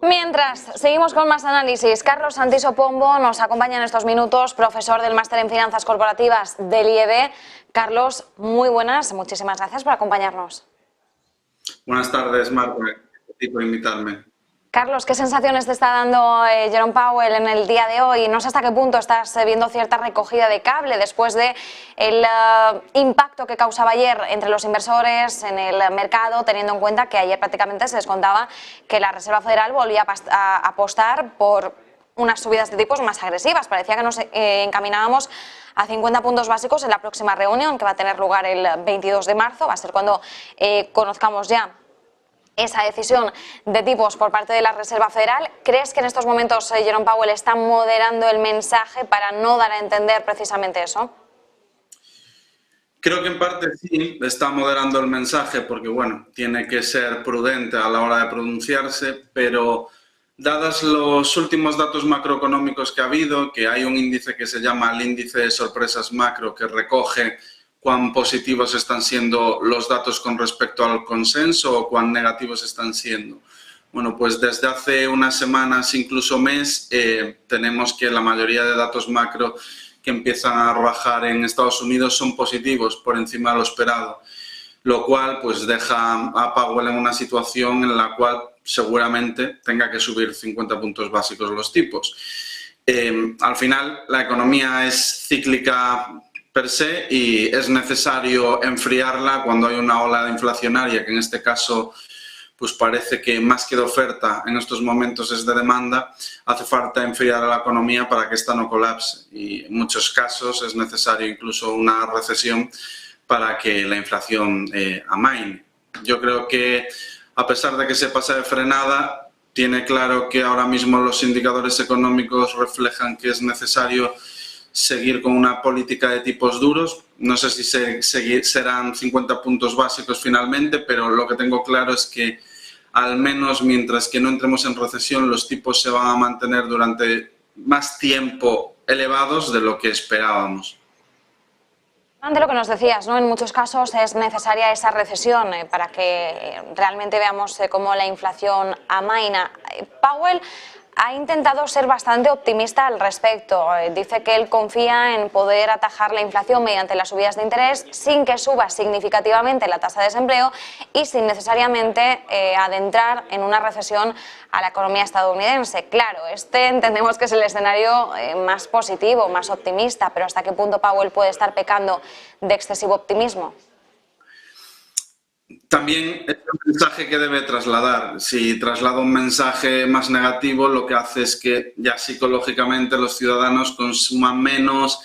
Mientras, seguimos con más análisis. Carlos Santiso Pombo nos acompaña en estos minutos, profesor del Máster en Finanzas Corporativas del IEB. Carlos, muy buenas, muchísimas gracias por acompañarnos. Buenas tardes, Marco, y por invitarme. Carlos, ¿qué sensaciones te está dando Jerome Powell en el día de hoy? No sé hasta qué punto estás viendo cierta recogida de cable después de el impacto que causaba ayer entre los inversores en el mercado, teniendo en cuenta que ayer prácticamente se descontaba que la Reserva Federal volvía a apostar por unas subidas de tipos más agresivas. Parecía que nos encaminábamos a 50 puntos básicos en la próxima reunión, que va a tener lugar el 22 de marzo. Va a ser cuando conozcamos ya esa decisión de tipos por parte de la Reserva Federal. ¿Crees que en estos momentos Jerome Powell está moderando el mensaje para no dar a entender precisamente eso? Creo que en parte sí, está moderando el mensaje porque, bueno, tiene que ser prudente a la hora de pronunciarse, pero dadas los últimos datos macroeconómicos que ha habido, que hay un índice que se llama el índice de sorpresas macro, que recoge cuán positivos están siendo los datos con respecto al consenso o cuán negativos están siendo. Bueno, pues desde hace unas semanas, incluso mes, tenemos que la mayoría de datos macro que empiezan a bajar en Estados Unidos son positivos por encima de lo esperado, lo cual pues deja a Powell en una situación en la cual seguramente tenga que subir 50 puntos básicos los tipos. Al final, la economía es cíclica per se y es necesario enfriarla cuando hay una ola inflacionaria, que en este caso pues parece que más que de oferta en estos momentos es de demanda. Hace falta enfriar a la economía para que ésta no colapse y en muchos casos es necesario incluso una recesión para que la inflación amaine. Yo creo que a pesar de que se pasa de frenada, tiene claro que ahora mismo los indicadores económicos reflejan que es necesario seguir con una política de tipos duros. No sé si serán 50 puntos básicos finalmente, pero lo que tengo claro es que al menos mientras que no entremos en recesión, los tipos se van a mantener durante más tiempo elevados de lo que esperábamos. De lo que nos decías, ¿no? En muchos casos es necesaria esa recesión para que realmente veamos cómo la inflación amaina. Powell ha intentado ser bastante optimista al respecto. Dice que él confía en poder atajar la inflación mediante las subidas de interés sin que suba significativamente la tasa de desempleo y sin necesariamente adentrar en una recesión a la economía estadounidense. Claro, entendemos que es el escenario más positivo, más optimista, pero ¿hasta qué punto Powell puede estar pecando de excesivo optimismo? También es el mensaje que debe trasladar. Si traslada un mensaje más negativo, lo que hace es que ya psicológicamente los ciudadanos consuman menos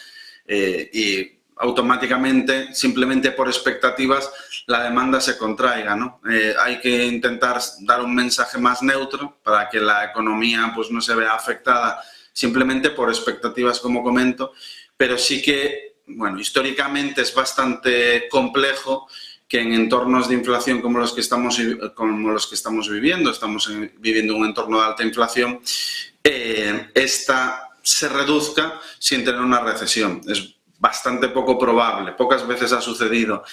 y automáticamente, simplemente por expectativas, la demanda se contraiga, ¿no? Hay que intentar dar un mensaje más neutro para que la economía pues, no se vea afectada simplemente por expectativas, como comento, pero sí que, bueno, históricamente es bastante complejo que en entornos de inflación como los que estamos viviendo, estamos viviendo un entorno de alta inflación, esta se reduzca sin tener una recesión. Es bastante poco probable, pocas veces ha sucedido.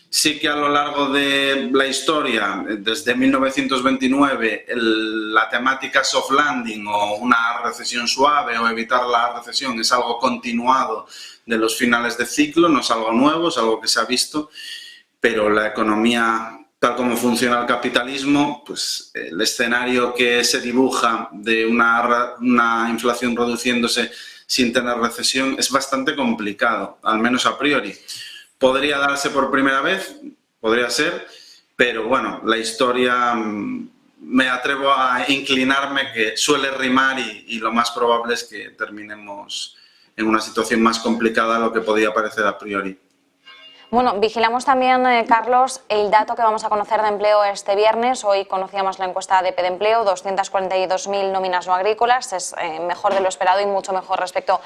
Sí que a lo largo de la historia, desde 1929, la temática soft landing o una recesión suave o evitar la recesión es algo continuado de los finales de ciclo, no es algo nuevo, es algo que se ha visto. Pero la economía, tal como funciona el capitalismo, pues el escenario que se dibuja de una inflación reduciéndose sin tener recesión es bastante complicado, al menos a priori. Podría darse por primera vez, podría ser, pero bueno, la historia me atrevo a inclinarme que suele rimar y lo más probable es que terminemos en una situación más complicada de lo que podía parecer a priori. Bueno, vigilamos también, Carlos, el dato que vamos a conocer de empleo este viernes. Hoy conocíamos la encuesta de EP de empleo, 242.000 nóminas no agrícolas, es mejor de lo esperado y mucho mejor respecto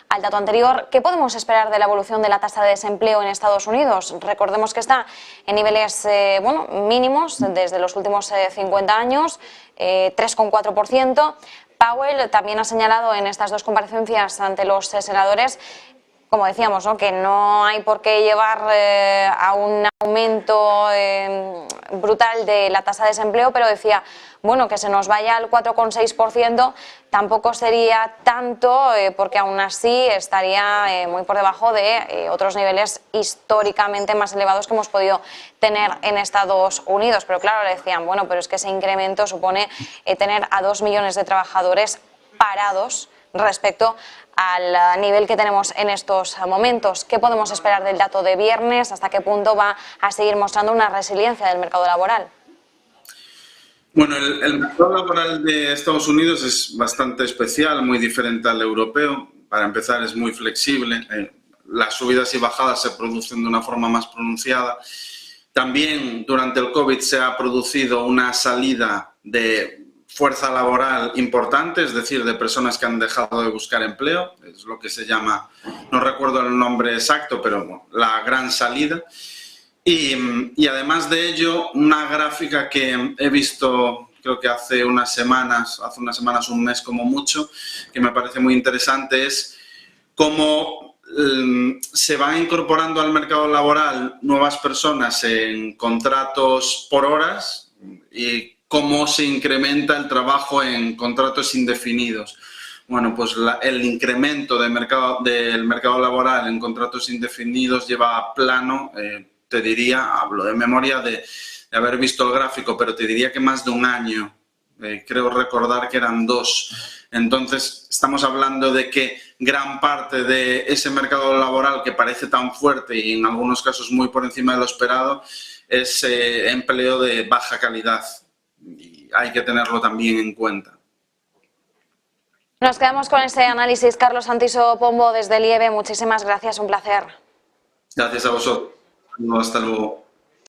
al dato anterior. ¿Qué podemos esperar de la evolución de la tasa de desempleo en Estados Unidos? Recordemos que está en niveles mínimos desde los últimos 50 años, 3,4%. Powell también ha señalado en estas dos comparecencias ante los senadores, como decíamos, ¿no?, que no hay por qué llevar a un aumento brutal de la tasa de desempleo, pero decía, bueno, que se nos vaya al 4,6% tampoco sería tanto, porque aún así estaría muy por debajo de otros niveles históricamente más elevados que hemos podido tener en Estados Unidos. Pero claro, le decían, bueno, pero es que ese incremento supone tener a 2 millones de trabajadores parados respecto al nivel que tenemos en estos momentos. ¿Qué podemos esperar del dato de viernes? ¿Hasta qué punto va a seguir mostrando una resiliencia del mercado laboral? Bueno, el mercado laboral de Estados Unidos es bastante especial, muy diferente al europeo. Para empezar, es muy flexible. Las subidas y bajadas se producen de una forma más pronunciada. También durante el COVID se ha producido una salida de fuerza laboral importante, es decir, de personas que han dejado de buscar empleo. Es lo que se llama, no recuerdo el nombre exacto, pero bueno, la gran salida. Y además de ello, una gráfica que he visto, creo que hace unas semanas, un mes como mucho, que me parece muy interesante, es cómo se van incorporando al mercado laboral nuevas personas en contratos por horas y cómo se incrementa el trabajo en contratos indefinidos. Bueno, pues el incremento del mercado laboral en contratos indefinidos lleva plano, te diría, hablo de memoria de haber visto el gráfico, pero te diría que más de un año. Creo recordar que eran 2. Entonces, estamos hablando de que gran parte de ese mercado laboral que parece tan fuerte y en algunos casos muy por encima de lo esperado es empleo de baja calidad. Y hay que tenerlo también en cuenta. Nos quedamos con ese análisis. Carlos Santiso Pombo desde el IEB, muchísimas gracias, un placer. Gracias a vosotros. Hasta luego.